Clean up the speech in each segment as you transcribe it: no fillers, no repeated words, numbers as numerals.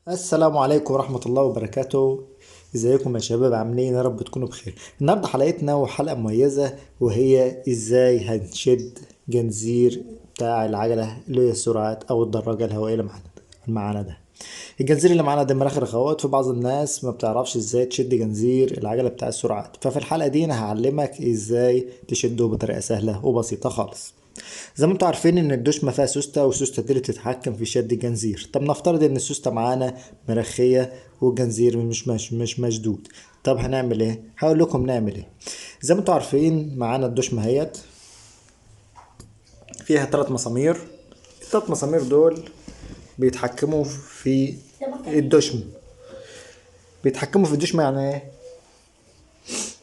السلام عليكم ورحمة الله وبركاته. ازيكم يا شباب؟ عاملين؟ يا رب تكونوا بخير. النهارده حلقتنا وحلقة مميزة، وهي ازاي هنشد جنزير بتاع العجلة للسرعات او الدراجة الهوائية اللي معانا ده. الجنزير اللي معانا ده مراخر اخوات، في بعض الناس ما بتعرفش ازاي تشد جنزير العجلة بتاع السرعات، ففي الحلقة دي انا هعلمك ازاي تشده بطريقة سهلة وبسيطة خالص. زي ما انتوا عارفين ان الدشمة فيها سوستة، والسوستة دي اللي بتتحكم في شد الجنزير. طب نفترض ان السوستة معانا مرخية والجنزير مش مشدود. طب هنعمل ايه؟ هقول لكم نعمل ايه. زي ما انتوا عارفين معانا الدشمة اهيت فيها 3 مسامير. ال3 مسامير دول بيتحكموا في الدشم. بيتحكموا في الدشمة يعني ايه؟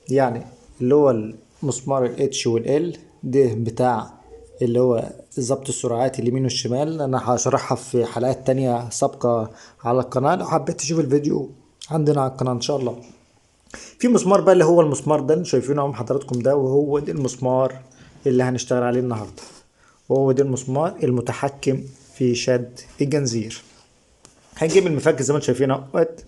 يعني اللي هو المسمار الاتش والال ده بتاع اللي هو ضبط السرعات اليمين والشمال. انا هشرحها في حلقات تانية سابقة على القناة، لو حبيت تشوف الفيديو عندنا على القناة ان شاء الله. في مسمار بقى اللي هو المسمار ده اللي شايفينه اهو حضراتكم ده، وهو ده المسمار اللي هنشتغل عليه النهاردة، وهو ده المسمار المتحكم في شد الجنزير. هنجيب المفك زي ما انتم شايفين اهوت،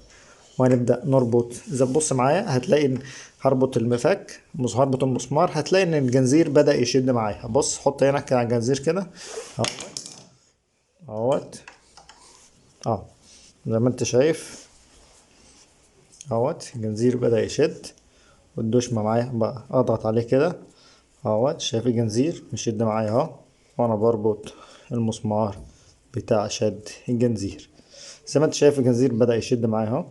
وهنبدأ نربط. إذا تبص معايا هتلاقي إن هربط المفك، هربط المسمار، هتلاقي إن الجنزير بدأ يشد معايا. بص، حط عينك على الجنزير كده اهوت اه، زي ما انت شايف اهوت الجنزير بدأ يشد، والدشمة معايا بقى اضغط عليه كده اهوت. شايف الجنزير بيشد معايا اهو، وانا بربط المسمار بتاع شد الجنزير. زي ما انت شايف الجنزير بدأ يشد معايا اهو.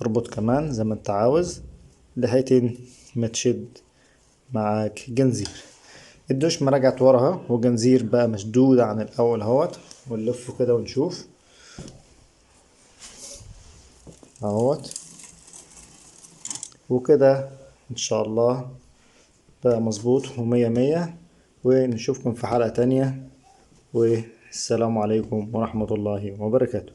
اربط كمان زي ما انت عاوز لحيث ما تشد معاك جنزير. الدشمة رجعت وراها وجنزير بقى مشدود عن الأول اهوت، ونلفه كده ونشوف اهوت. وكده إن شاء الله بقى مظبوط ومية مية. ونشوفكم في حلقة تانية، والسلام عليكم ورحمة الله وبركاته.